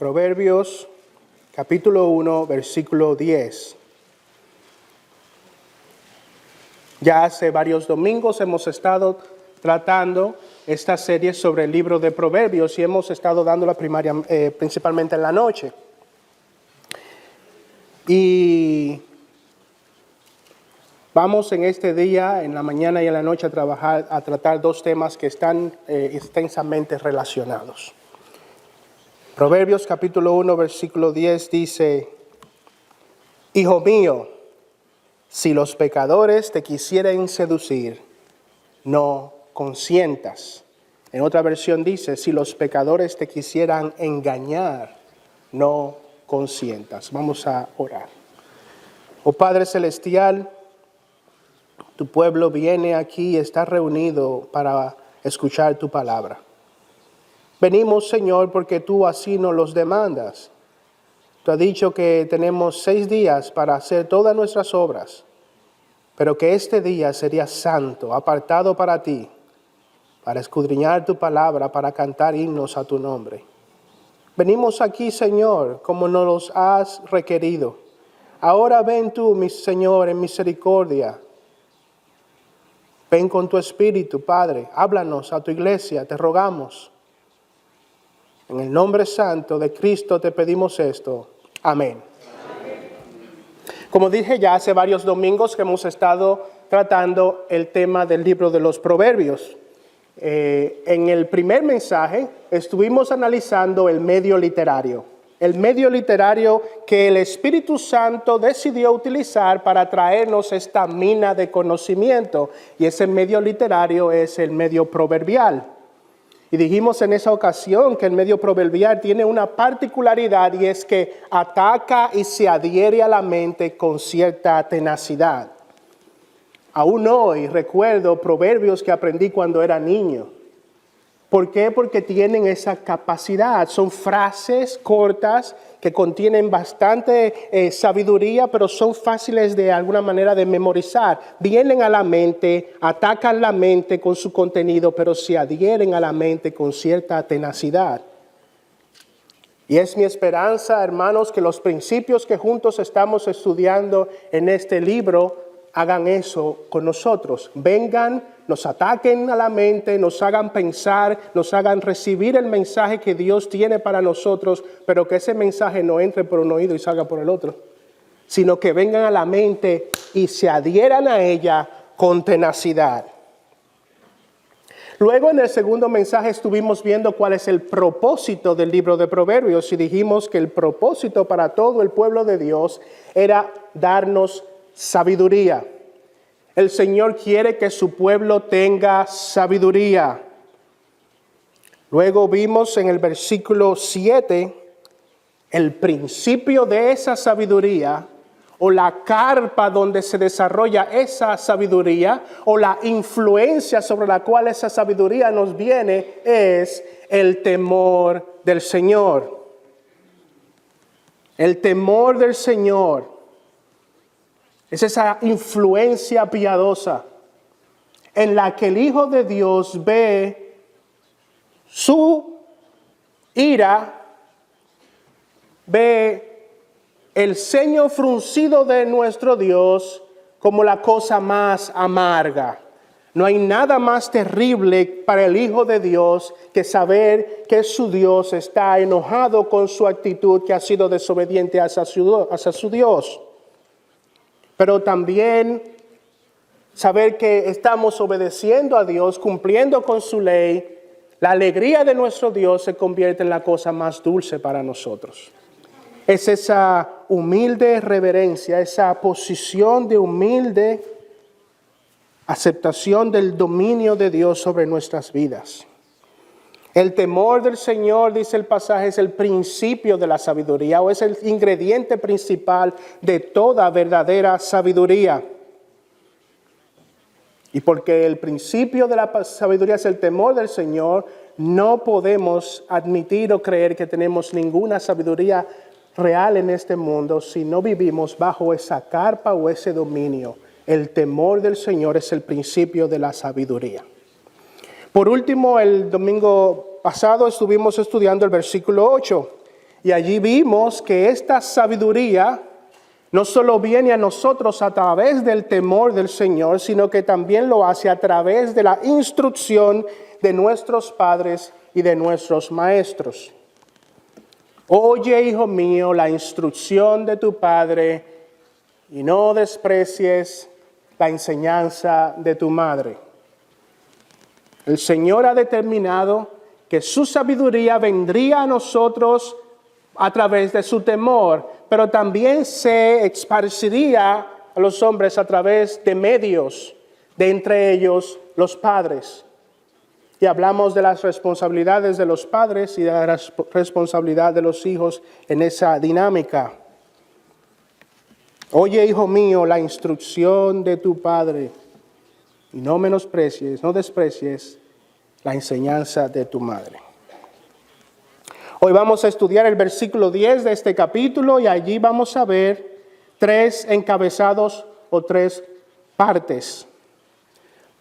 Proverbios capítulo 1, versículo 10. Ya hace varios domingos hemos estado tratando esta serie sobre el libro de Proverbios y hemos estado dando la primaria principalmente en la noche. Y vamos en este día, en la mañana y en la noche, a tratar dos temas que están extensamente relacionados. Proverbios capítulo 1, versículo 10 dice: Hijo mío, si los pecadores te quisieren seducir, no consientas. En otra versión dice: si los pecadores te quisieran engañar, no consientas. Vamos a orar. Oh Padre Celestial, tu pueblo viene aquí y está reunido para escuchar tu palabra. Venimos, Señor, porque tú así nos los demandas. Tú has dicho que tenemos 6 días para hacer todas nuestras obras, pero que este día sería santo, apartado para ti, para escudriñar tu palabra, para cantar himnos a tu nombre. Venimos aquí, Señor, como nos los has requerido. Ahora ven tú, mi Señor, en misericordia. Ven con tu Espíritu, Padre, háblanos a tu iglesia, te rogamos. En el nombre santo de Cristo te pedimos esto. Amén. Como dije ya hace varios domingos que hemos estado tratando el tema del libro de los Proverbios. En el primer mensaje estuvimos analizando el medio literario. El medio literario que el Espíritu Santo decidió utilizar para traernos esta mina de conocimiento. Y ese medio literario es el medio proverbial. Y dijimos en esa ocasión que el medio proverbial tiene una particularidad y es que ataca y se adhiere a la mente con cierta tenacidad. Aún hoy recuerdo proverbios que aprendí cuando era niño. ¿Por qué? Porque tienen esa capacidad. Son frases cortas que contienen bastante sabiduría, pero son fáciles de alguna manera de memorizar. Vienen a la mente, atacan la mente con su contenido, pero se adhieren a la mente con cierta tenacidad. Y es mi esperanza, hermanos, que los principios que juntos estamos estudiando en este libro hagan eso con nosotros. Vengan, nos ataquen a la mente, nos hagan pensar, nos hagan recibir el mensaje que Dios tiene para nosotros, pero que ese mensaje no entre por un oído y salga por el otro, sino que vengan a la mente y se adhieran a ella con tenacidad. Luego en el segundo mensaje estuvimos viendo cuál es el propósito del libro de Proverbios y dijimos que el propósito para todo el pueblo de Dios era darnos sabiduría. El Señor quiere que su pueblo tenga sabiduría. Luego vimos en el versículo 7 el principio de esa sabiduría o la carpa donde se desarrolla esa sabiduría o la influencia sobre la cual esa sabiduría nos viene es el temor del Señor. El temor del Señor es esa influencia piadosa en la que el Hijo de Dios ve su ira, ve el ceño fruncido de nuestro Dios como la cosa más amarga. No hay nada más terrible para el Hijo de Dios que saber que su Dios está enojado con su actitud, que ha sido desobediente hacia su Dios. Pero también saber que estamos obedeciendo a Dios, cumpliendo con su ley, la alegría de nuestro Dios se convierte en la cosa más dulce para nosotros. Es esa humilde reverencia, esa posición de humilde aceptación del dominio de Dios sobre nuestras vidas. El temor del Señor, dice el pasaje, es el principio de la sabiduría o es el ingrediente principal de toda verdadera sabiduría. Y porque el principio de la sabiduría es el temor del Señor, no podemos admitir o creer que tenemos ninguna sabiduría real en este mundo si no vivimos bajo esa carpa o ese dominio. El temor del Señor es el principio de la sabiduría. Por último, el domingo pasado estuvimos estudiando el versículo 8 Y allí vimos que esta sabiduría no solo viene a nosotros a través del temor del Señor, sino que también lo hace a través de la instrucción de nuestros padres y de nuestros maestros. Oye, hijo mío, la instrucción de tu padre y no desprecies la enseñanza de tu madre. El Señor ha determinado que su sabiduría vendría a nosotros a través de su temor, pero también se esparciría a los hombres a través de medios, de entre ellos los padres. Y hablamos de las responsabilidades de los padres y de la responsabilidad de los hijos en esa dinámica. Oye, hijo mío, la instrucción de tu padre y no desprecies la enseñanza de tu madre. Hoy vamos a estudiar el versículo 10 de este capítulo y allí vamos a ver 3 encabezados o 3 partes.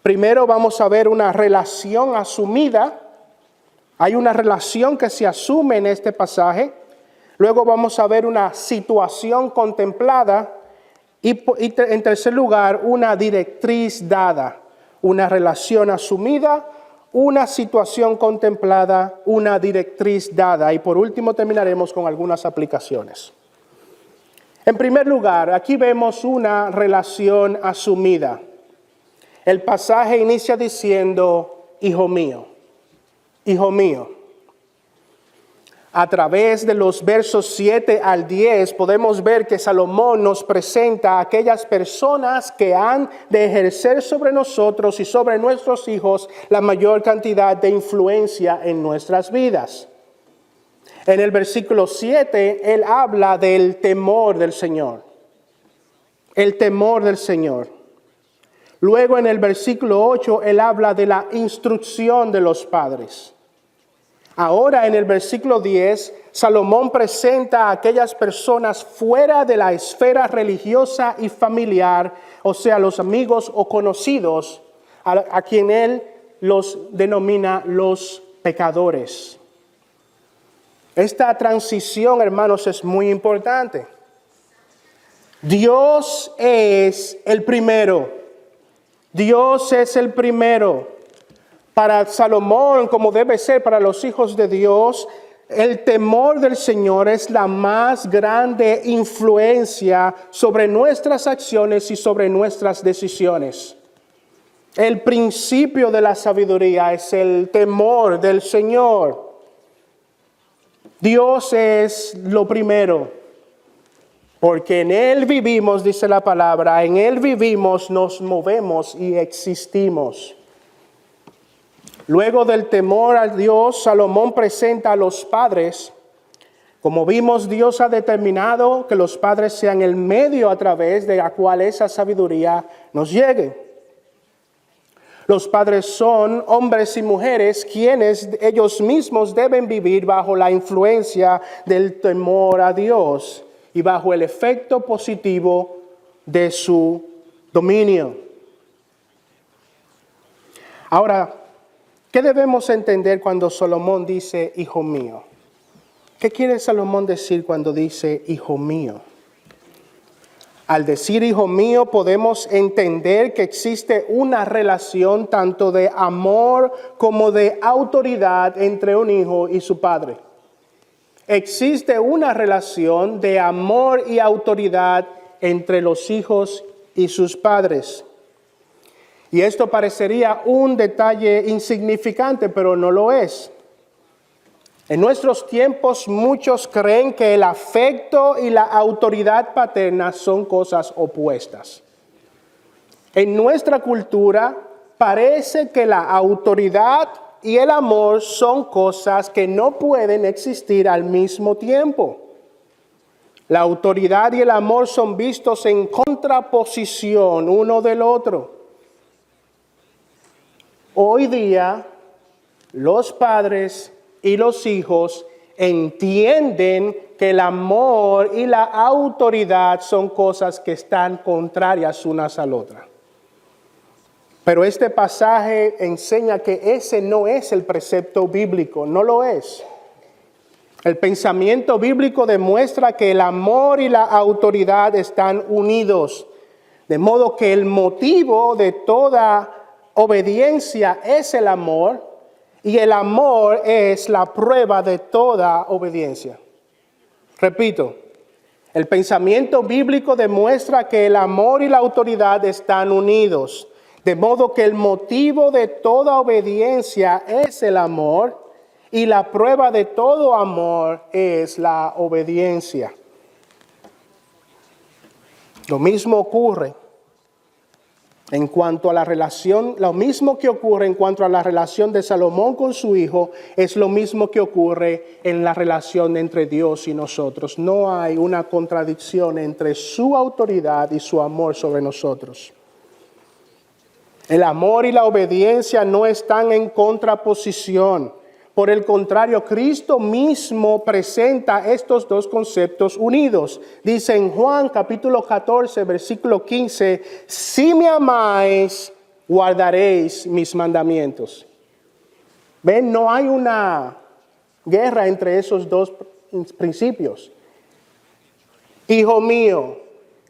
Primero vamos a ver una relación asumida. Hay una relación que se asume en este pasaje. Luego vamos a ver una situación contemplada y en tercer lugar una directriz dada. Una relación asumida, una situación contemplada, una directriz dada. Y por último terminaremos con algunas aplicaciones. En primer lugar, aquí vemos una relación asumida. El pasaje inicia diciendo, hijo mío, hijo mío. A través de los versos 7 al 10 podemos ver que Salomón nos presenta a aquellas personas que han de ejercer sobre nosotros y sobre nuestros hijos la mayor cantidad de influencia en nuestras vidas. En el versículo 7, él habla del temor del Señor. El temor del Señor. Luego en el versículo 8, él habla de la instrucción de los padres. Ahora en el versículo 10, Salomón presenta a aquellas personas fuera de la esfera religiosa y familiar, o sea, los amigos o conocidos, a quien él los denomina los pecadores. Esta transición, hermanos, es muy importante. Dios es el primero. Dios es el primero. Para Salomón, como debe ser para los hijos de Dios, el temor del Señor es la más grande influencia sobre nuestras acciones y sobre nuestras decisiones. El principio de la sabiduría es el temor del Señor. Dios es lo primero, porque en Él vivimos, dice la palabra, en Él vivimos, nos movemos y existimos. Luego del temor a Dios, Salomón presenta a los padres. Como vimos, Dios ha determinado que los padres sean el medio a través de la cual esa sabiduría nos llegue. Los padres son hombres y mujeres quienes ellos mismos deben vivir bajo la influencia del temor a Dios y bajo el efecto positivo de su dominio. Ahora, ¿qué debemos entender cuando Salomón dice, hijo mío? ¿Qué quiere Salomón decir cuando dice, hijo mío? Al decir hijo mío podemos entender que existe una relación tanto de amor como de autoridad entre un hijo y su padre. Existe una relación de amor y autoridad entre los hijos y sus padres. Y esto parecería un detalle insignificante, pero no lo es. En nuestros tiempos muchos creen que el afecto y la autoridad paterna son cosas opuestas. En nuestra cultura parece que la autoridad y el amor son cosas que no pueden existir al mismo tiempo. La autoridad y el amor son vistos en contraposición uno del otro. Hoy día, los padres y los hijos entienden que el amor y la autoridad son cosas que están contrarias unas a la otra. Pero este pasaje enseña que ese no es el precepto bíblico, no lo es. El pensamiento bíblico demuestra que el amor y la autoridad están unidos, de modo que el motivo de toda obediencia es el amor, y el amor es la prueba de toda obediencia. Repito, el pensamiento bíblico demuestra que el amor y la autoridad están unidos, de modo que el motivo de toda obediencia es el amor, y la prueba de todo amor es la obediencia. Lo mismo ocurre en cuanto a la relación, lo mismo que ocurre en cuanto a la relación de Salomón con su hijo, es lo mismo que ocurre en la relación entre Dios y nosotros. No hay una contradicción entre su autoridad y su amor sobre nosotros. El amor y la obediencia no están en contraposición. Por el contrario, Cristo mismo presenta estos dos conceptos unidos. Dice en Juan capítulo 14, versículo 15, si me amáis, guardaréis mis mandamientos. ¿Ven? No hay una guerra entre esos dos principios. Hijo mío.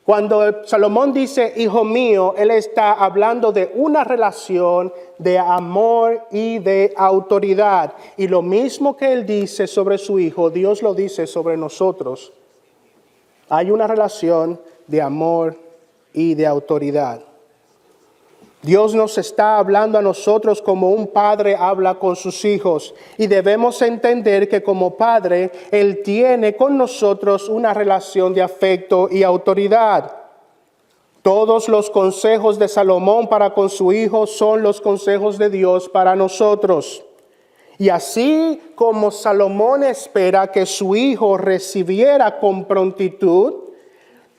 Cuando Salomón dice, hijo mío, él está hablando de una relación de amor y de autoridad. Y lo mismo que él dice sobre su hijo, Dios lo dice sobre nosotros. Hay una relación de amor y de autoridad. Dios nos está hablando a nosotros como un padre habla con sus hijos, y debemos entender que como padre, Él tiene con nosotros una relación de afecto y autoridad. Todos los consejos de Salomón para con su hijo son los consejos de Dios para nosotros. Y así como Salomón espera que su hijo recibiera con prontitud,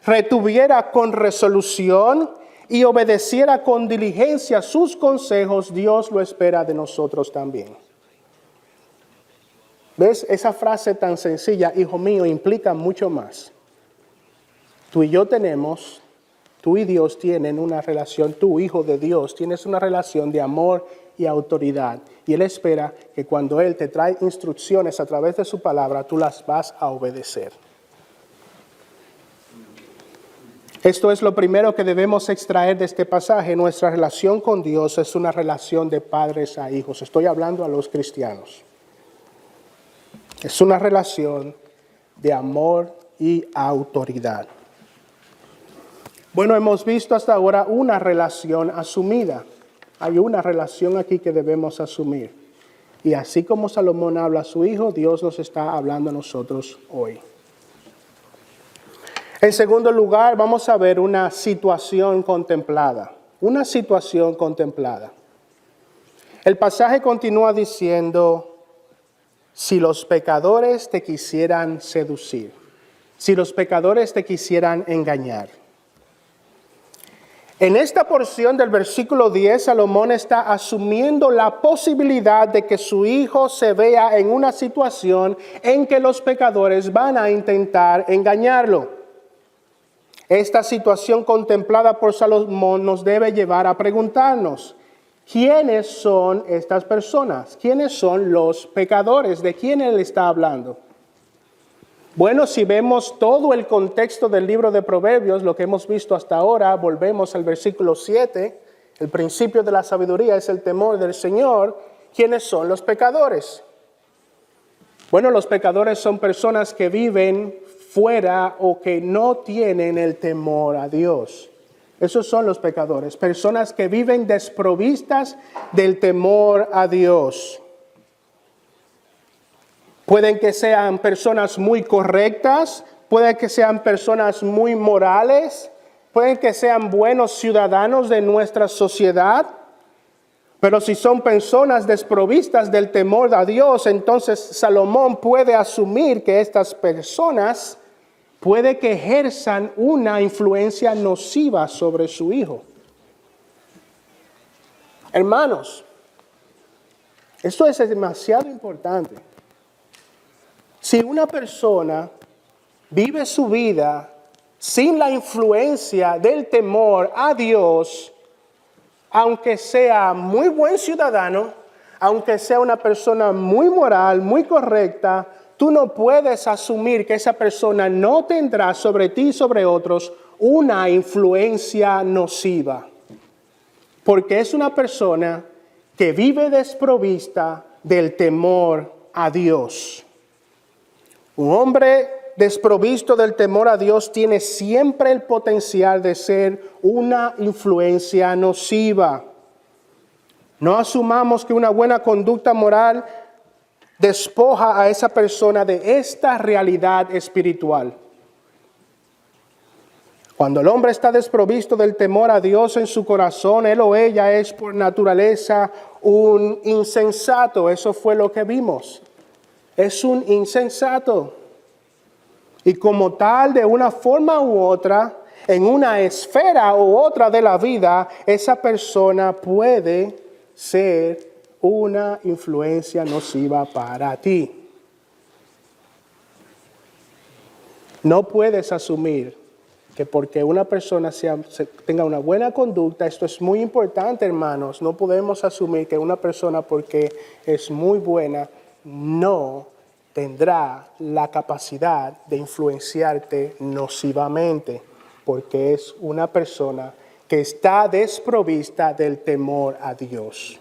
retuviera con resolución y obedeciera con diligencia sus consejos, Dios lo espera de nosotros también. ¿Ves? Esa frase tan sencilla, hijo mío, implica mucho más. Tú y Dios tienen una relación, tú, hijo de Dios, tienes una relación de amor y autoridad. Y Él espera que cuando Él te trae instrucciones a través de su palabra, tú las vas a obedecer. Esto es lo primero que debemos extraer de este pasaje. Nuestra relación con Dios es una relación de padres a hijos. Estoy hablando a los cristianos. Es una relación de amor y autoridad. Bueno, hemos visto hasta ahora una relación asumida. Hay una relación aquí que debemos asumir. Y así como Salomón habla a su hijo, Dios nos está hablando a nosotros hoy. En segundo lugar, vamos a ver una situación contemplada. Una situación contemplada. El pasaje continúa diciendo, si los pecadores te quisieran seducir, si los pecadores te quisieran engañar. En esta porción del versículo 10, Salomón está asumiendo la posibilidad de que su hijo se vea en una situación en que los pecadores van a intentar engañarlo. Esta situación contemplada por Salomón nos debe llevar a preguntarnos, ¿quiénes son estas personas? ¿Quiénes son los pecadores? ¿De quién él está hablando? Bueno, si vemos todo el contexto del libro de Proverbios, lo que hemos visto hasta ahora, volvemos al versículo 7, el principio de la sabiduría es el temor del Señor. ¿Quiénes son los pecadores? Bueno, los pecadores son personas que viven fuera o que no tienen el temor a Dios. Esos son los pecadores, personas que viven desprovistas del temor a Dios. Pueden que sean personas muy correctas, pueden que sean personas muy morales, pueden que sean buenos ciudadanos de nuestra sociedad, pero si son personas desprovistas del temor a Dios, entonces Salomón puede asumir que estas personas puede que ejerzan una influencia nociva sobre su hijo. Hermanos, esto es demasiado importante. Si una persona vive su vida sin la influencia del temor a Dios, aunque sea muy buen ciudadano, aunque sea una persona muy moral, muy correcta, tú no puedes asumir que esa persona no tendrá sobre ti y sobre otros una influencia nociva. Porque es una persona que vive desprovista del temor a Dios. Un hombre desprovisto del temor a Dios tiene siempre el potencial de ser una influencia nociva. No asumamos que una buena conducta moral despoja a esa persona de esta realidad espiritual. Cuando el hombre está desprovisto del temor a Dios en su corazón, él o ella es por naturaleza un insensato. Eso fue lo que vimos. Es un insensato. Y como tal, de una forma u otra, en una esfera u otra de la vida, esa persona puede ser una influencia nociva para ti. No puedes asumir que porque una persona tenga una buena conducta, esto es muy importante, hermanos, no podemos asumir que una persona porque es muy buena no tendrá la capacidad de influenciarte nocivamente, porque es una persona que está desprovista del temor a Dios.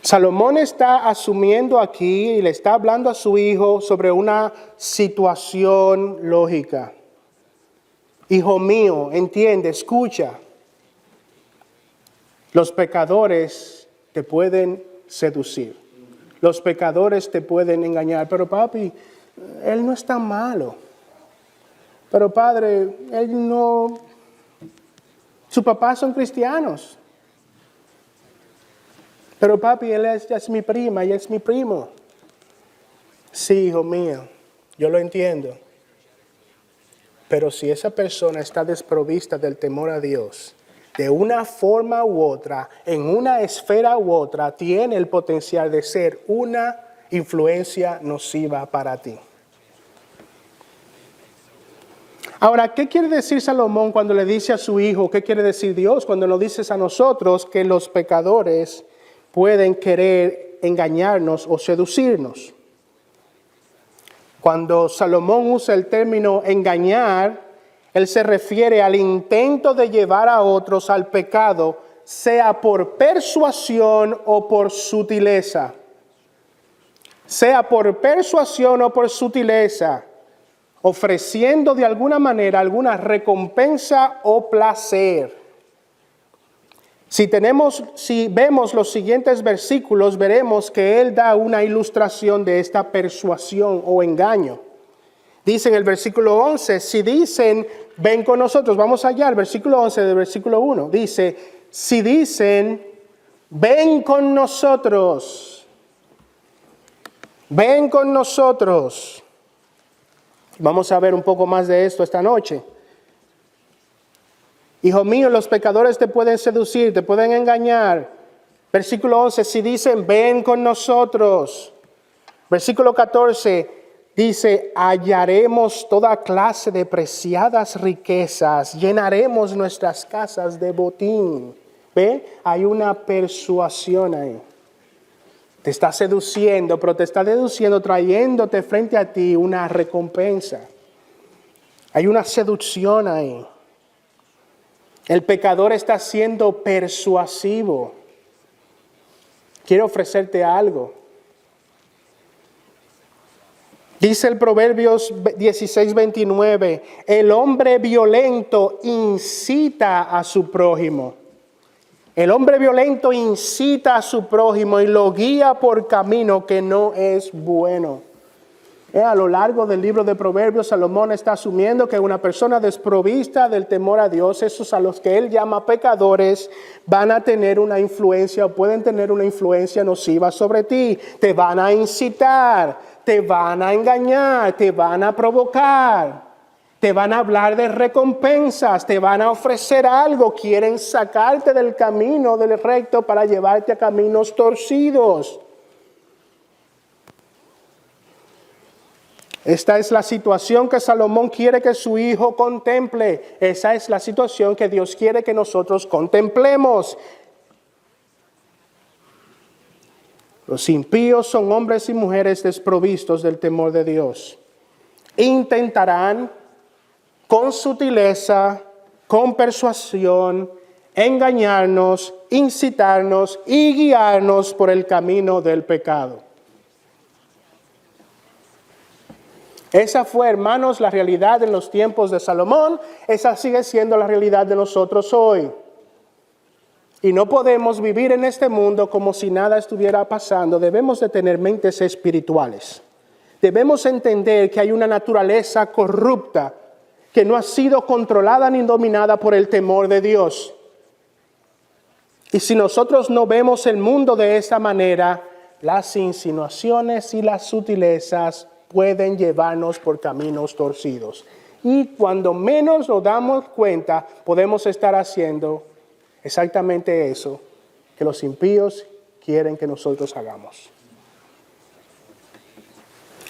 Salomón está asumiendo aquí y le está hablando a su hijo sobre una situación lógica. Hijo mío, entiende, escucha. Los pecadores te pueden seducir. Los pecadores te pueden engañar. Pero papi, él no es tan malo. Pero padre, él no... Sus papás son cristianos. Pero papi, ella es mi prima, ella es mi primo. Sí, hijo mío, yo lo entiendo. Pero si esa persona está desprovista del temor a Dios, de una forma u otra, en una esfera u otra, tiene el potencial de ser una influencia nociva para ti. Ahora, ¿qué quiere decir Salomón cuando le dice a su hijo? ¿Qué quiere decir Dios cuando nos dice a nosotros que los pecadores pueden querer engañarnos o seducirnos? Cuando Salomón usa el término engañar, él se refiere al intento de llevar a otros al pecado, sea por persuasión o por sutileza. Sea por persuasión o por sutileza, ofreciendo de alguna manera alguna recompensa o placer. Si vemos los siguientes versículos, veremos que él da una ilustración de esta persuasión o engaño. Dice en el versículo 11, si dicen, ven con nosotros, vamos allá al versículo 11 del versículo 1. Dice, si dicen, ven con nosotros, ven con nosotros. Vamos a ver un poco más de esto esta noche. Hijo mío, los pecadores te pueden seducir, te pueden engañar. Versículo 11, si dicen, ven con nosotros. Versículo 14, dice, hallaremos toda clase de preciadas riquezas, llenaremos nuestras casas de botín. ¿Ven? Hay una persuasión ahí. Te está seduciendo, pero te está seduciendo trayéndote frente a ti una recompensa. Hay una seducción ahí. El pecador está siendo persuasivo. Quiere ofrecerte algo. Dice el Proverbios 16:29, el hombre violento incita a su prójimo. El hombre violento incita a su prójimo y lo guía por camino que no es bueno. A lo largo del libro de Proverbios, Salomón está asumiendo que una persona desprovista del temor a Dios, esos a los que él llama pecadores, van a tener una influencia o pueden tener una influencia nociva sobre ti. Te van a incitar, te van a engañar, te van a provocar, te van a hablar de recompensas, te van a ofrecer algo, quieren sacarte del camino del recto para llevarte a caminos torcidos. Esta es la situación que Salomón quiere que su hijo contemple. Esa es la situación que Dios quiere que nosotros contemplemos. Los impíos son hombres y mujeres desprovistos del temor de Dios. Intentarán con sutileza, con persuasión, engañarnos, incitarnos y guiarnos por el camino del pecado. Esa fue, hermanos, la realidad en los tiempos de Salomón. Esa sigue siendo la realidad de nosotros hoy. Y no podemos vivir en este mundo como si nada estuviera pasando. Debemos de tener mentes espirituales. Debemos entender que hay una naturaleza corrupta que no ha sido controlada ni dominada por el temor de Dios. Y si nosotros no vemos el mundo de esa manera, las insinuaciones y las sutilezas pueden llevarnos por caminos torcidos. Y cuando menos nos damos cuenta, podemos estar haciendo exactamente eso que los impíos quieren que nosotros hagamos.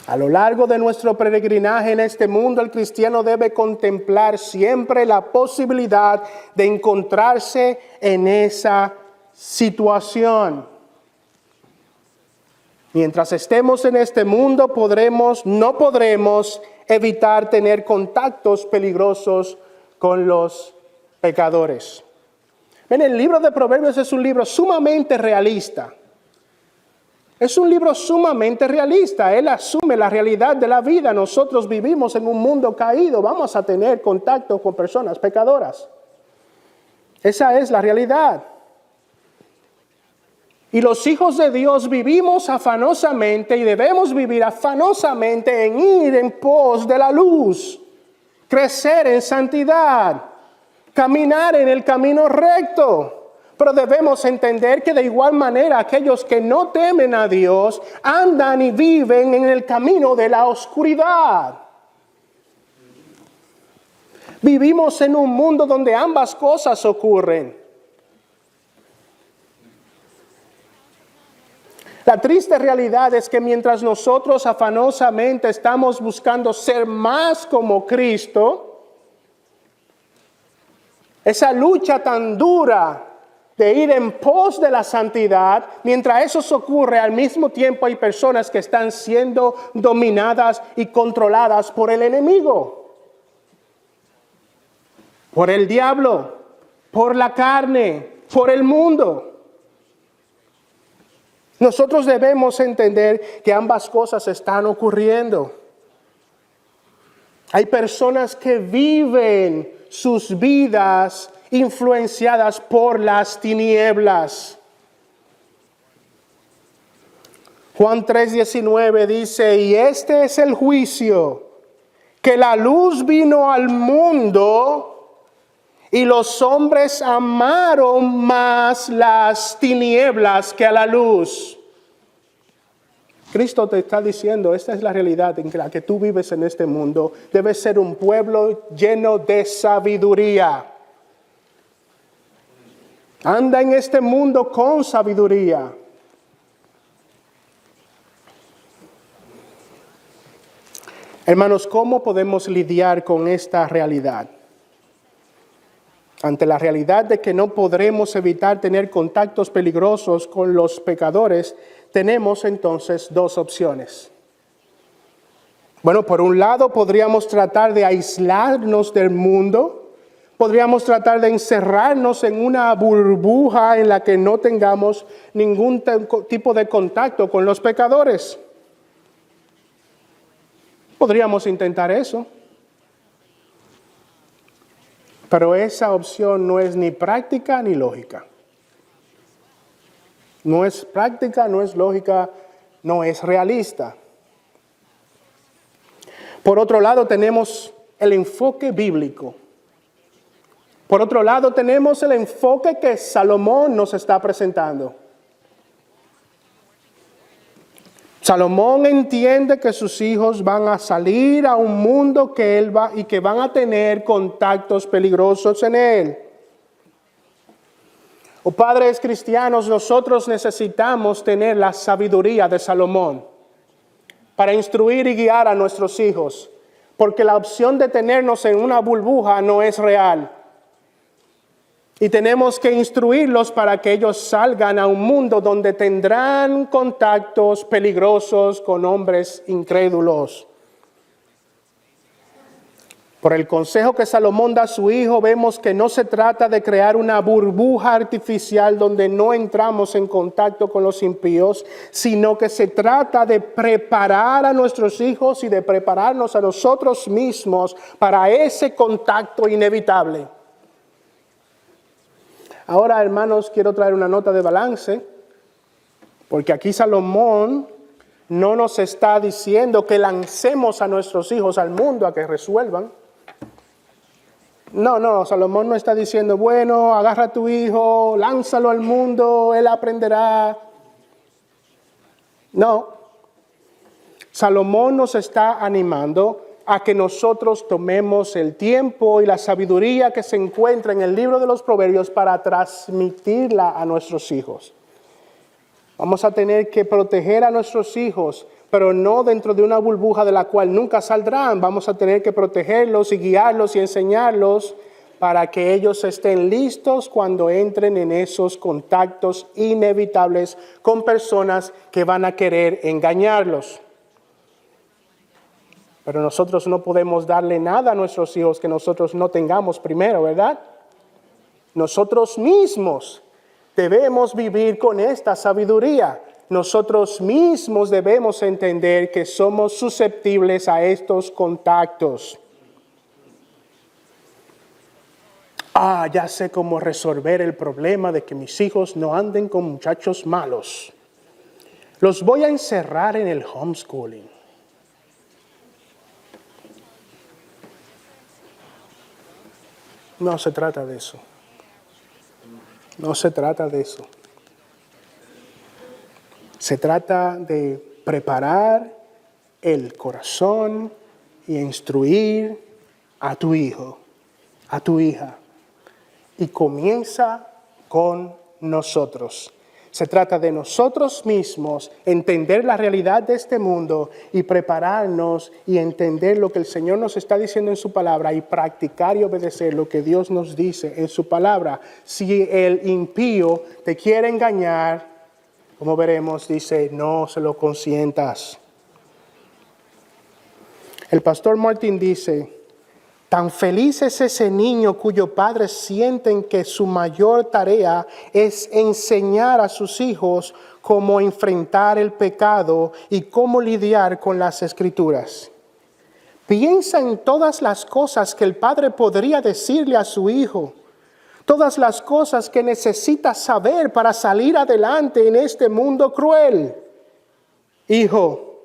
A lo largo de nuestro peregrinaje en este mundo, el cristiano debe contemplar siempre la posibilidad de encontrarse en esa situación. Mientras estemos en este mundo, no podremos evitar tener contactos peligrosos con los pecadores. El libro de Proverbios es un libro sumamente realista. Es un libro sumamente realista. Él asume la realidad de la vida. Nosotros vivimos en un mundo caído. Vamos a tener contacto con personas pecadoras. Esa es la realidad. Y los hijos de Dios vivimos afanosamente y debemos vivir afanosamente en ir en pos de la luz, crecer en santidad, caminar en el camino recto. Pero debemos entender que de igual manera aquellos que no temen a Dios andan y viven en el camino de la oscuridad. Vivimos en un mundo donde ambas cosas ocurren. La triste realidad es que mientras nosotros afanosamente estamos buscando ser más como Cristo, esa lucha tan dura de ir en pos de la santidad, mientras eso ocurre, al mismo tiempo hay personas que están siendo dominadas y controladas por el enemigo, por el diablo, por la carne, por el mundo. Nosotros debemos entender que ambas cosas están ocurriendo. Hay personas que viven sus vidas influenciadas por las tinieblas. Juan 3:19 dice, y este es el juicio, que la luz vino al mundo y los hombres amaron más las tinieblas que a la luz. Cristo te está diciendo, esta es la realidad en la que tú vives en este mundo. Debes ser un pueblo lleno de sabiduría. Anda en este mundo con sabiduría. Hermanos, ¿cómo podemos lidiar con esta realidad? Ante la realidad de que no podremos evitar tener contactos peligrosos con los pecadores, tenemos entonces dos opciones. Bueno, por un lado podríamos tratar de aislarnos del mundo, podríamos tratar de encerrarnos en una burbuja en la que no tengamos ningún tipo de contacto con los pecadores. Podríamos intentar eso. Pero esa opción no es ni práctica ni lógica. No es práctica, no es lógica, no es realista. Por otro lado tenemos el enfoque bíblico. Por otro lado tenemos el enfoque que Salomón nos está presentando. Salomón entiende que sus hijos van a salir a un mundo que él va y que van a tener contactos peligrosos en él. Padres cristianos, nosotros necesitamos tener la sabiduría de Salomón para instruir y guiar a nuestros hijos, porque la opción de tenernos en una burbuja no es real. Y tenemos que instruirlos para que ellos salgan a un mundo donde tendrán contactos peligrosos con hombres incrédulos. Por el consejo que Salomón da a su hijo, vemos que no se trata de crear una burbuja artificial donde no entramos en contacto con los impíos, sino que se trata de preparar a nuestros hijos y de prepararnos a nosotros mismos para ese contacto inevitable. Ahora, hermanos, quiero traer una nota de balance, porque aquí Salomón no nos está diciendo que lancemos a nuestros hijos al mundo a que resuelvan. No, Salomón no está diciendo, bueno, agarra a tu hijo, lánzalo al mundo, él aprenderá. No, Salomón nos está animando a que nosotros tomemos el tiempo y la sabiduría que se encuentra en el libro de los Proverbios para transmitirla a nuestros hijos. Vamos a tener que proteger a nuestros hijos, pero no dentro de una burbuja de la cual nunca saldrán. Vamos a tener que protegerlos y guiarlos y enseñarlos para que ellos estén listos cuando entren en esos contactos inevitables con personas que van a querer engañarlos. Pero nosotros no podemos darle nada a nuestros hijos que nosotros no tengamos primero, ¿verdad? Nosotros mismos debemos vivir con esta sabiduría. Nosotros mismos debemos entender que somos susceptibles a estos contactos. Ya sé cómo resolver el problema de que mis hijos no anden con muchachos malos. Los voy a encerrar en el homeschooling. No se trata de eso. No se trata de eso. Se trata de preparar el corazón y instruir a tu hijo, a tu hija. Y comienza con nosotros. Se trata de nosotros mismos, entender la realidad de este mundo y prepararnos y entender lo que el Señor nos está diciendo en su palabra y practicar y obedecer lo que Dios nos dice en su palabra. Si el impío te quiere engañar, como veremos, dice, no se lo consientas. El pastor Martin dice, tan feliz es ese niño cuyo padre sienten que su mayor tarea es enseñar a sus hijos cómo enfrentar el pecado y cómo lidiar con las Escrituras. Piensa en todas las cosas que el padre podría decirle a su hijo, todas las cosas que necesita saber para salir adelante en este mundo cruel. Hijo,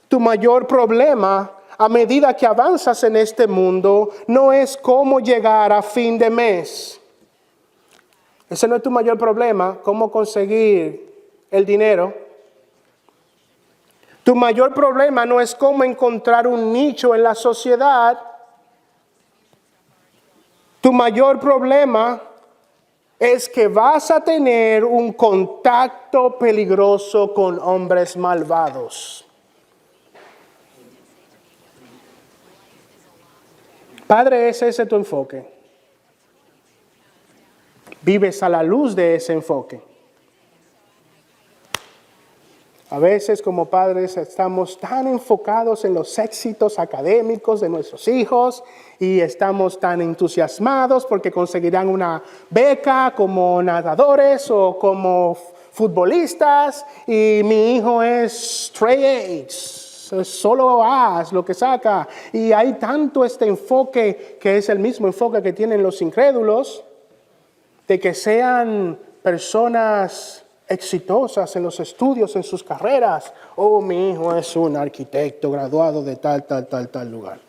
tu mayor problema a medida que avanzas en este mundo, no es cómo llegar a fin de mes. Ese no es tu mayor problema, cómo conseguir el dinero. Tu mayor problema no es cómo encontrar un nicho en la sociedad. Tu mayor problema es que vas a tener un contacto peligroso con hombres malvados. Padre, ¿es ese tu enfoque? ¿Vives a la luz de ese enfoque? A veces como padres estamos tan enfocados en los éxitos académicos de nuestros hijos y estamos tan entusiasmados porque conseguirán una beca como nadadores o como futbolistas y mi hijo es straight A's. Solo haz lo que saca. Y hay tanto este enfoque que es el mismo enfoque que tienen los incrédulos, de que sean personas exitosas en los estudios, en sus carreras. Oh, mi hijo es un arquitecto graduado de tal lugar.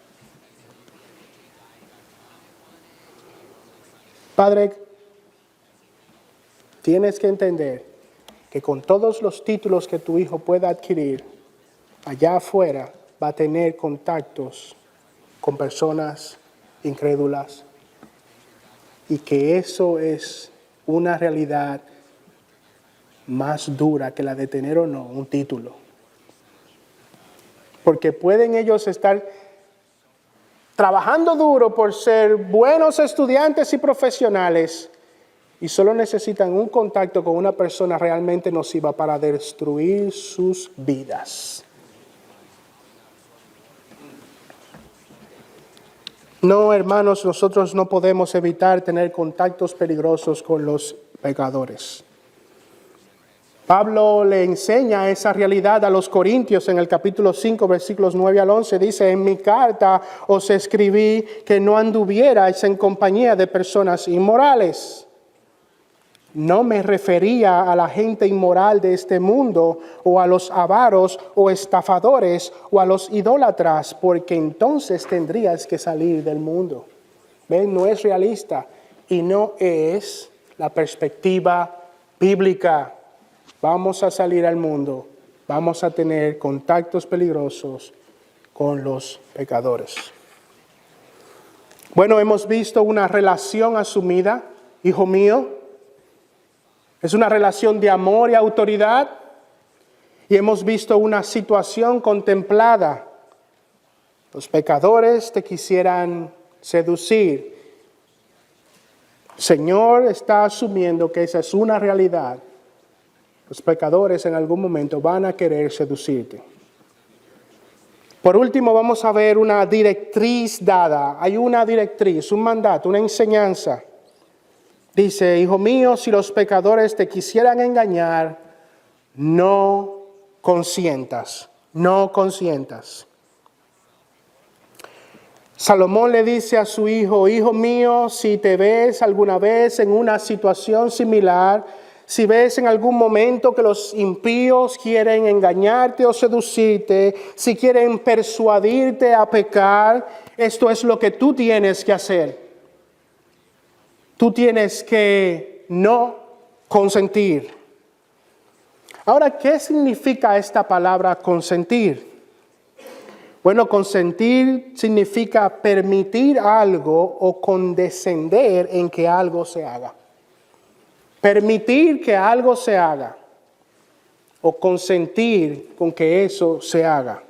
Padre, tienes que entender que con todos los títulos que tu hijo pueda adquirir, allá afuera va a tener contactos con personas incrédulas y que eso es una realidad más dura que la de tener o no un título. Porque pueden ellos estar trabajando duro por ser buenos estudiantes y profesionales, y solo necesitan un contacto con una persona realmente nociva para destruir sus vidas. No, hermanos, nosotros no podemos evitar tener contactos peligrosos con los pecadores. Pablo le enseña esa realidad a los Corintios en el capítulo 5, versículos 9 al 11. Dice, en mi carta os escribí que no anduvierais en compañía de personas inmorales. No me refería a la gente inmoral de este mundo, o a los avaros, o estafadores, o a los idólatras, porque entonces tendrías que salir del mundo. ¿Ven? No es realista y no es la perspectiva bíblica. Vamos a salir al mundo, vamos a tener contactos peligrosos con los pecadores. Bueno, hemos visto una relación asumida, hijo mío. Es una relación de amor y autoridad. Y hemos visto una situación contemplada. Los pecadores te quisieran seducir. El Señor está asumiendo que esa es una realidad. Los pecadores en algún momento van a querer seducirte. Por último, vamos a ver una directriz dada. Hay una directriz, un mandato, una enseñanza. Dice, hijo mío, si los pecadores te quisieran engañar, no consientas, no consientas. Salomón le dice a su hijo, hijo mío, si te ves alguna vez en una situación similar, si ves en algún momento que los impíos quieren engañarte o seducirte, si quieren persuadirte a pecar, esto es lo que tú tienes que hacer. Tú tienes que no consentir. Ahora, ¿qué significa esta palabra consentir? Bueno, consentir significa permitir algo o condescender en que algo se haga. Permitir que algo se haga o consentir con que eso se haga.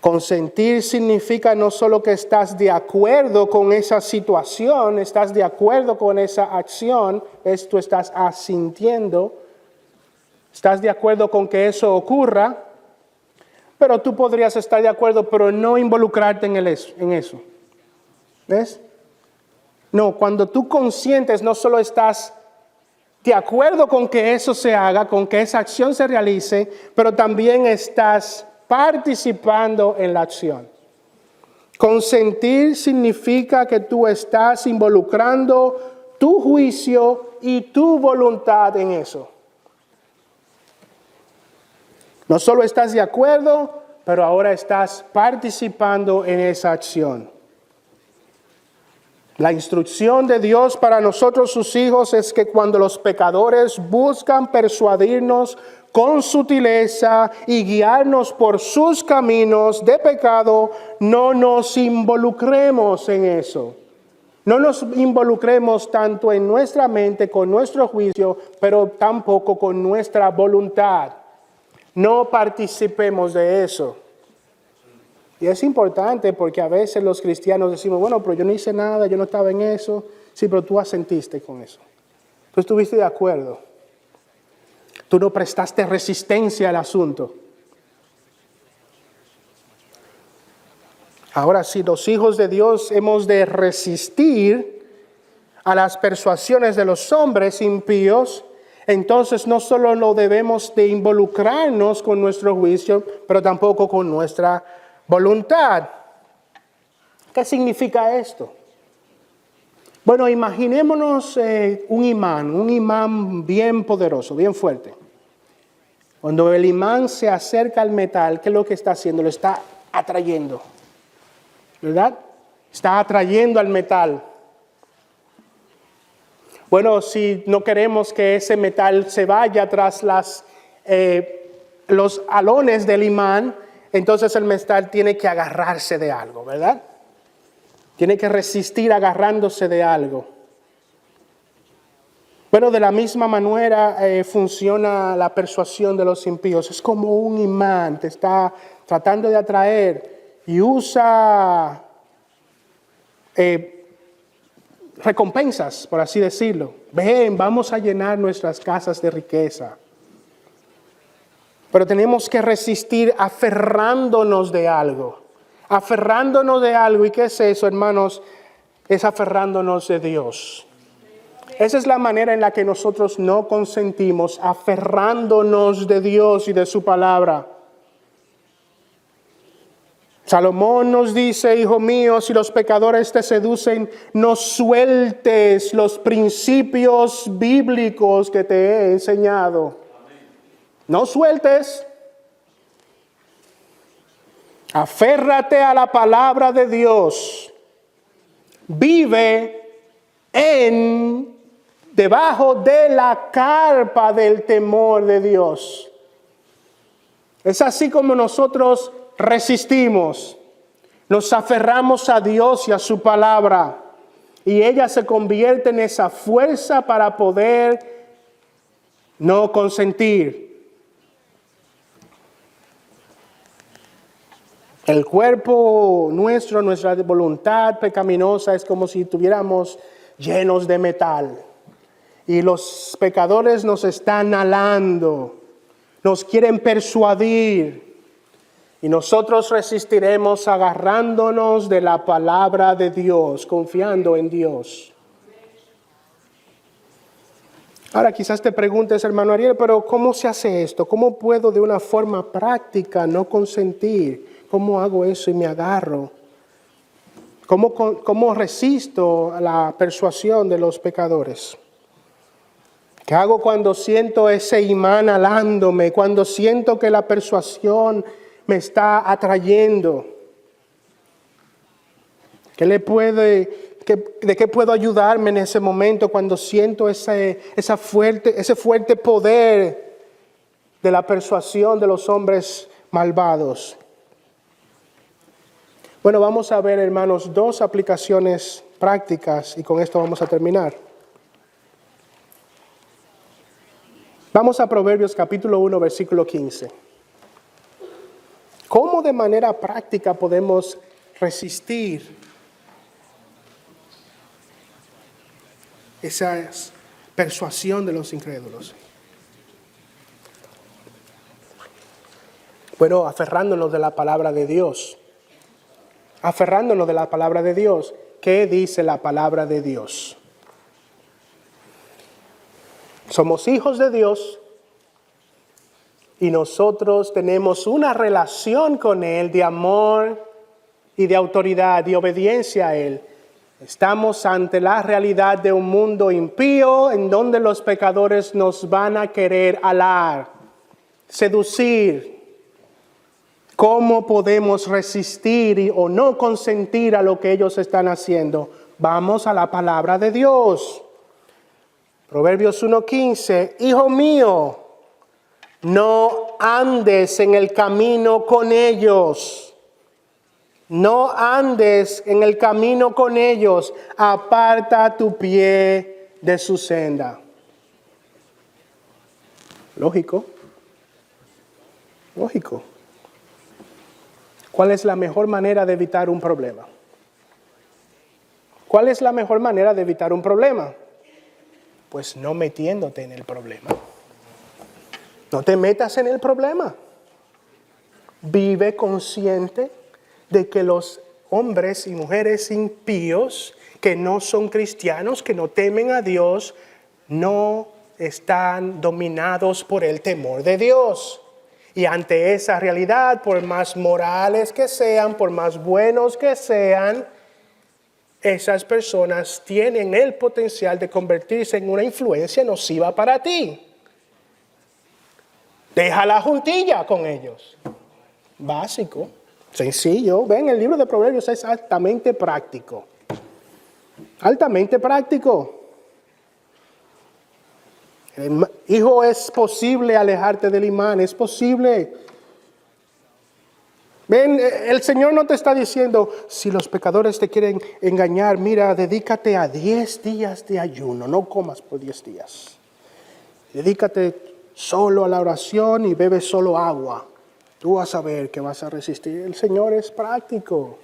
Consentir significa no solo que estás de acuerdo con esa situación, estás de acuerdo con esa acción, tú estás asintiendo, estás de acuerdo con que eso ocurra, pero tú podrías estar de acuerdo, pero no involucrarte en eso. ¿Ves? No, cuando tú consientes, no solo estás de acuerdo con que eso se haga, con que esa acción se realice, pero también estás participando en la acción. Consentir significa que tú estás involucrando tu juicio y tu voluntad en eso. No solo estás de acuerdo, pero ahora estás participando en esa acción. La instrucción de Dios para nosotros, sus hijos, es que cuando los pecadores buscan persuadirnos con sutileza y guiarnos por sus caminos de pecado, no nos involucremos en eso. No nos involucremos tanto en nuestra mente, con nuestro juicio, pero tampoco con nuestra voluntad. No participemos de eso. Y es importante porque a veces los cristianos decimos, bueno, pero yo no hice nada, yo no estaba en eso. Sí, pero tú asentiste con eso. Tú estuviste de acuerdo. Tú no prestaste resistencia al asunto. Ahora, si los hijos de Dios hemos de resistir a las persuasiones de los hombres impíos, entonces no solo no debemos de involucrarnos con nuestro juicio, pero tampoco con nuestra voluntad. ¿Qué significa esto? Bueno, imaginémonos un imán bien poderoso, bien fuerte. Cuando el imán se acerca al metal, ¿qué es lo que está haciendo? Lo está atrayendo, ¿verdad? Está atrayendo al metal. Bueno, si no queremos que ese metal se vaya tras los alones del imán, entonces el metal tiene que agarrarse de algo, ¿verdad? Tiene que resistir agarrándose de algo. Bueno, de la misma manera funciona la persuasión de los impíos. Es como un imán, te está tratando de atraer y usa recompensas, por así decirlo. Ven, vamos a llenar nuestras casas de riqueza. Pero tenemos que resistir aferrándonos de algo. Aferrándonos de algo. ¿Y qué es eso, hermanos? Es aferrándonos de Dios. Esa es la manera en la que nosotros no consentimos, aferrándonos de Dios y de su palabra. Salomón nos dice, hijo mío, si los pecadores te seducen, no sueltes los principios bíblicos que te he enseñado. No sueltes. Aférrate a la palabra de Dios. Vive debajo de la carpa del temor de Dios. Es así como nosotros resistimos, nos aferramos a Dios y a su palabra, y ella se convierte en esa fuerza para poder no consentir. El cuerpo nuestro, nuestra voluntad pecaminosa es como si estuviéramos llenos de metal. Y los pecadores nos están alando, nos quieren persuadir. Y nosotros resistiremos agarrándonos de la palabra de Dios, confiando en Dios. Ahora quizás te preguntes, hermano Ariel, pero ¿cómo se hace esto? ¿Cómo puedo de una forma práctica no consentir? ¿Cómo hago eso y me agarro? ¿Cómo resisto a la persuasión de los pecadores? ¿Qué hago cuando siento ese imán alándome? Cuando siento que la persuasión me está atrayendo. ¿De qué puedo ayudarme en ese momento cuando siento ese fuerte poder de la persuasión de los hombres malvados? Bueno, vamos a ver, hermanos, dos aplicaciones prácticas y con esto vamos a terminar. Vamos a Proverbios capítulo 1, versículo 15. ¿Cómo de manera práctica podemos resistir esa persuasión de los incrédulos? Bueno, aferrándonos de la palabra de Dios. Aferrándonos de la palabra de Dios. ¿Qué dice la palabra de Dios? Somos hijos de Dios. Y nosotros tenemos una relación con Él de amor y de autoridad y obediencia a Él. Estamos ante la realidad de un mundo impío en donde los pecadores nos van a querer alar, seducir. ¿Cómo podemos resistir o no consentir a lo que ellos están haciendo? Vamos a la palabra de Dios. Proverbios 1:15, hijo mío, no andes en el camino con ellos. No andes en el camino con ellos. Aparta tu pie de su senda. Lógico. Lógico. ¿Cuál es la mejor manera de evitar un problema? ¿Cuál es la mejor manera de evitar un problema? Pues no metiéndote en el problema. No te metas en el problema. Vive consciente de que los hombres y mujeres impíos, que no son cristianos, que no temen a Dios, no están dominados por el temor de Dios. Y ante esa realidad, por más morales que sean, por más buenos que sean, esas personas tienen el potencial de convertirse en una influencia nociva para ti. Deja la juntilla con ellos. Básico, sencillo. Ven, el libro de Proverbios es altamente práctico. Altamente práctico. Hijo, es posible alejarte del imán, es posible. Ven, el Señor no te está diciendo, si los pecadores te quieren engañar, mira, dedícate a 10 días de ayuno, no comas por 10 días. Dedícate solo a la oración y bebe solo agua. Tú vas a ver que vas a resistir. El Señor es práctico.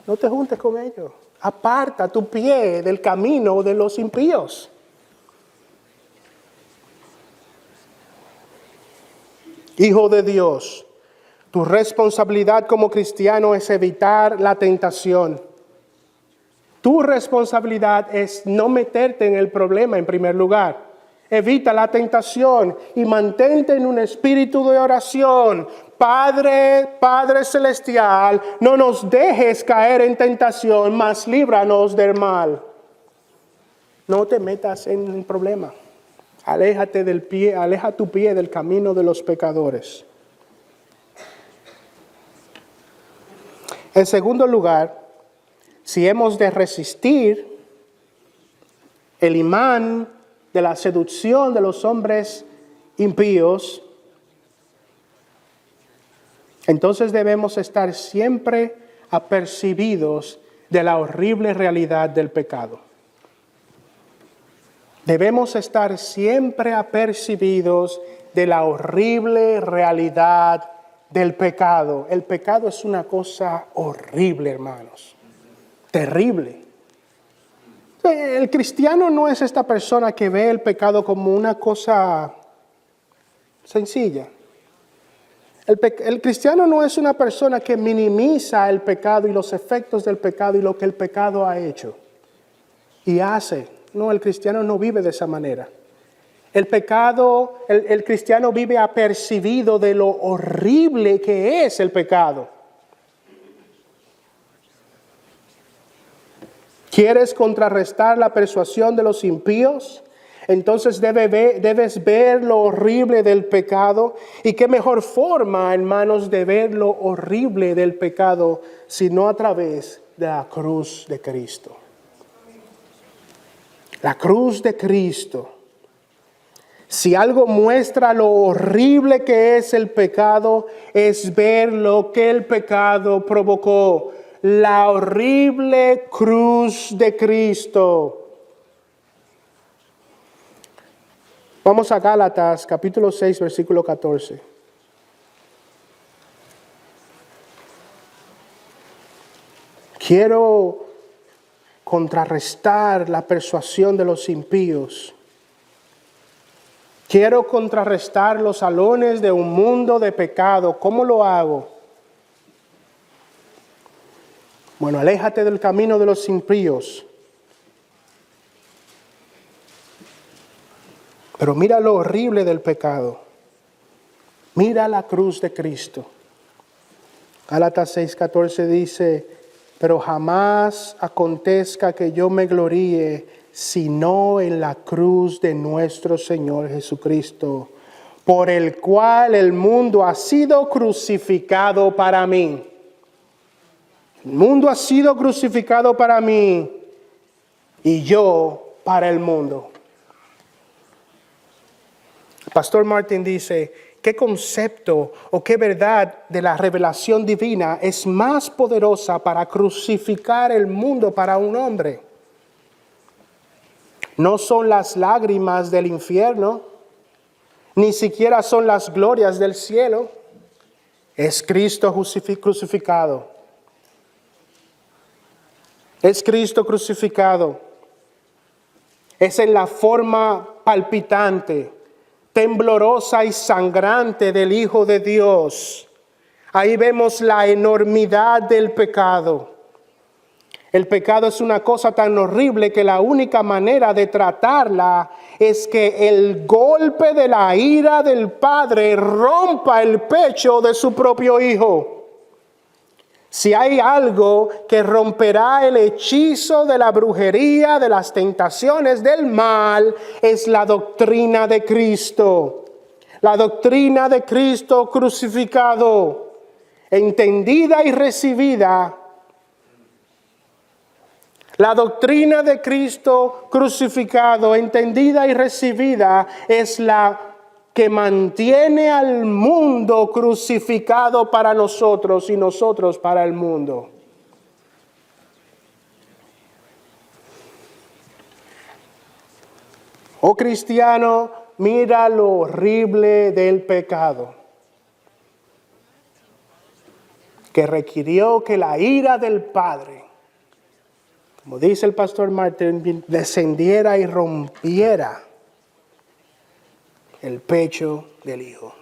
No te juntes con ellos. Aparta tu pie del camino de los impíos. Hijo de Dios, tu responsabilidad como cristiano es evitar la tentación. Tu responsabilidad es no meterte en el problema en primer lugar. Evita la tentación y mantente en un espíritu de oración. Padre, Padre Celestial, no nos dejes caer en tentación, mas líbranos del mal. No te metas en el problema. Aleja tu pie del camino de los pecadores. En segundo lugar, si hemos de resistir el imán de la seducción de los hombres impíos, entonces debemos estar siempre apercibidos de la horrible realidad del pecado. Debemos estar siempre apercibidos de la horrible realidad del pecado. El pecado es una cosa horrible, hermanos. Terrible. El cristiano no es esta persona que ve el pecado como una cosa sencilla. El cristiano no es una persona que minimiza el pecado y los efectos del pecado y lo que el pecado ha hecho y hace. No, el cristiano no vive de esa manera. El cristiano vive apercibido de lo horrible que es el pecado. ¿Quieres contrarrestar la persuasión de los impíos? Entonces debes ver lo horrible del pecado. ¿Y qué mejor forma, hermanos, de ver lo horrible del pecado sino a través de la cruz de Cristo? La cruz de Cristo. Si algo muestra lo horrible que es el pecado, es ver lo que el pecado provocó. La horrible cruz de Cristo. Vamos a Gálatas, capítulo 6, versículo 14. Quiero contrarrestar la persuasión de los impíos. Quiero contrarrestar los salones de un mundo de pecado. ¿Cómo lo hago? Bueno, aléjate del camino de los impíos. Pero mira lo horrible del pecado. Mira la cruz de Cristo. Gálatas 6:14 dice: pero jamás acontezca que yo me gloríe, sino en la cruz de nuestro Señor Jesucristo, por el cual el mundo ha sido crucificado para mí. El mundo ha sido crucificado para mí y yo para el mundo. El pastor Martin dice: ¿qué concepto o qué verdad de la revelación divina es más poderosa para crucificar el mundo para un hombre? No son las lágrimas del infierno, ni siquiera son las glorias del cielo. Es Cristo crucificado. Es Cristo crucificado. Es en la forma palpitante, temblorosa y sangrante del Hijo de Dios. Ahí vemos la enormidad del pecado. El pecado es una cosa tan horrible que la única manera de tratarla es que el golpe de la ira del Padre rompa el pecho de su propio Hijo. Si hay algo que romperá el hechizo de la brujería, de las tentaciones del mal, es la doctrina de Cristo. La doctrina de Cristo crucificado, entendida y recibida. La doctrina de Cristo crucificado, entendida y recibida, es la que mantiene al mundo crucificado para nosotros y nosotros para el mundo. Oh cristiano, mira lo horrible del pecado, que requirió que la ira del Padre como dice el pastor Martín, descendiera y rompiera el pecho del Hijo.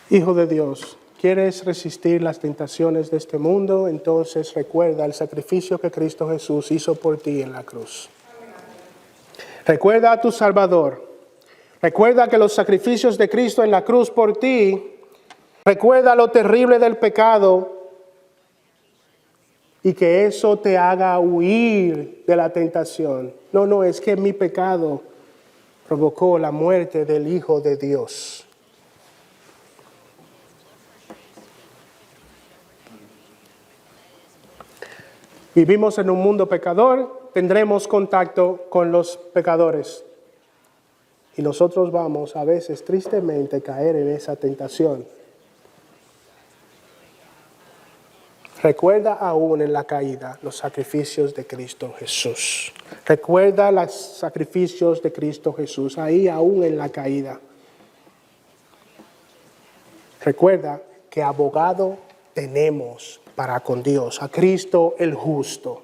Hijo de Dios, ¿quieres resistir las tentaciones de este mundo? Entonces recuerda el sacrificio que Cristo Jesús hizo por ti en la cruz. Recuerda a tu Salvador. Recuerda que los sacrificios de Cristo en la cruz por ti, recuerda lo terrible del pecado y que eso te haga huir de la tentación. No, es que mi pecado provocó la muerte del Hijo de Dios. Vivimos en un mundo pecador, tendremos contacto con los pecadores. Y nosotros vamos a veces tristemente caer en esa tentación. Recuerda aún en la caída los sacrificios de Cristo Jesús. Recuerda los sacrificios de Cristo Jesús, ahí aún en la caída. Recuerda que abogado tenemos para con Dios, a Cristo el justo.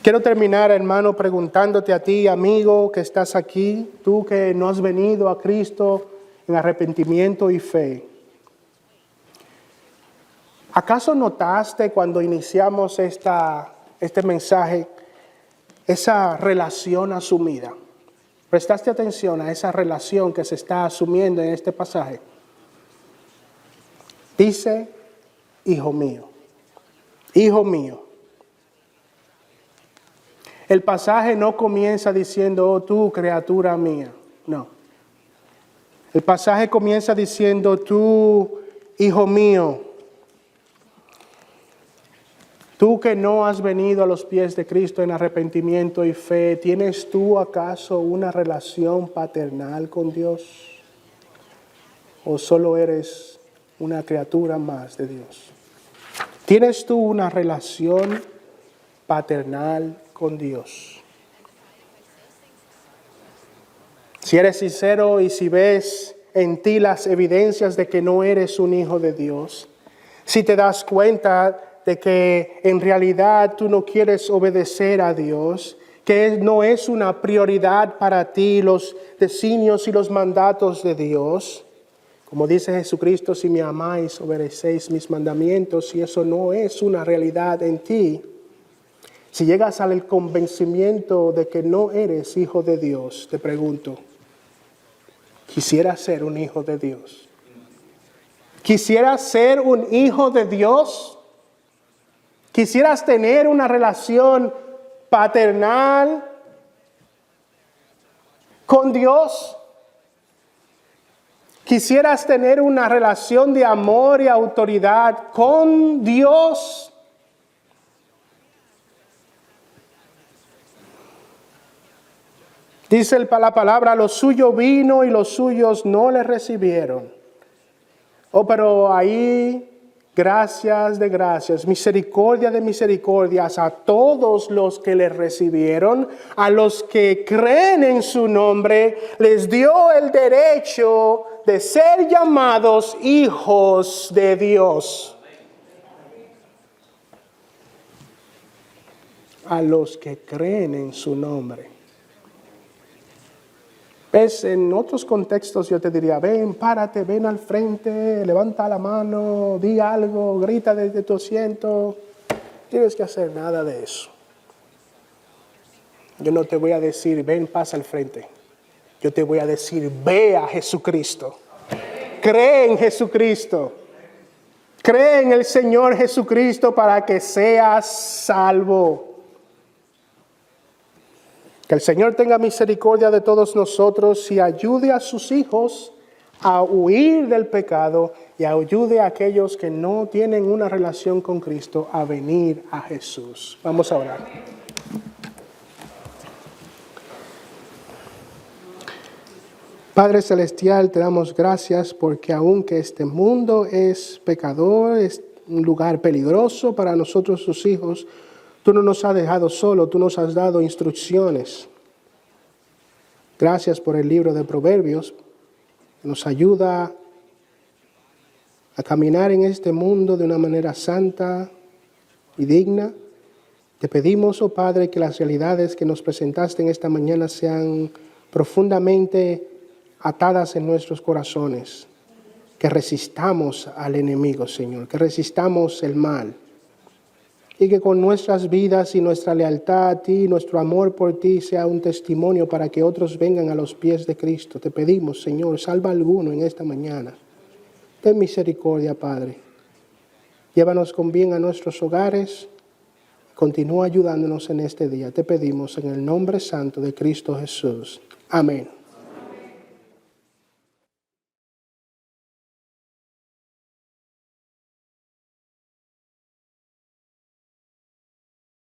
Quiero terminar, hermano, preguntándote a ti, amigo, que estás aquí, tú que no has venido a Cristo en arrepentimiento y fe. ¿Acaso notaste cuando iniciamos este mensaje esa relación asumida? ¿Prestaste atención a esa relación que se está asumiendo en este pasaje? Dice, hijo mío, hijo mío. El pasaje no comienza diciendo, oh tú, criatura mía. No. El pasaje comienza diciendo, tú, hijo mío. Tú que no has venido a los pies de Cristo en arrepentimiento y fe, ¿tienes tú acaso una relación paternal con Dios? ¿O solo eres una criatura más de Dios? ¿Tienes tú una relación paternal con Dios? Si eres sincero y si ves en ti las evidencias de que no eres un hijo de Dios, si te das cuenta de que en realidad tú no quieres obedecer a Dios, que no es una prioridad para ti los designios y los mandatos de Dios. Como dice Jesucristo, si me amáis, obedecéis mis mandamientos, y eso no es una realidad en ti. Si llegas al convencimiento de que no eres hijo de Dios, te pregunto, ¿quisieras ser un hijo de Dios? ¿Quisieras ser un hijo de Dios? ¿Quisieras tener una relación paternal con Dios? ¿Quisieras tener una relación de amor y autoridad con Dios? Dice la palabra, lo suyo vino y los suyos no le recibieron. Oh, pero ahí, gracias de gracias, misericordia de misericordias a todos los que le recibieron, a los que creen en su nombre, les dio el derecho de ser llamados hijos de Dios. A los que creen en su nombre. ¿Ves? En otros contextos yo te diría, ven, párate, ven al frente, levanta la mano, di algo, grita desde tu asiento. No tienes que hacer nada de eso. Yo no te voy a decir, ven, pasa al frente. Yo te voy a decir, ve a Jesucristo. Cree en Jesucristo. Cree en el Señor Jesucristo para que seas salvo. Que el Señor tenga misericordia de todos nosotros y ayude a sus hijos a huir del pecado y ayude a aquellos que no tienen una relación con Cristo a venir a Jesús. Vamos a orar. Padre Celestial, te damos gracias porque aunque este mundo es pecador, es un lugar peligroso para nosotros sus hijos, tú no nos has dejado solo, tú nos has dado instrucciones. Gracias por el libro de Proverbios. nos ayuda a caminar en este mundo de una manera santa y digna. Te pedimos, oh Padre, que las realidades que nos presentaste en esta mañana sean profundamente atadas en nuestros corazones, que resistamos al enemigo, Señor, que resistamos el mal, y que con nuestras vidas y nuestra lealtad a ti, nuestro amor por ti, sea un testimonio para que otros vengan a los pies de Cristo. Te pedimos, Señor, salva a alguno en esta mañana. Ten misericordia, Padre. Llévanos con bien a nuestros hogares. Continúa ayudándonos en este día. Te pedimos en el nombre santo de Cristo Jesús. Amén.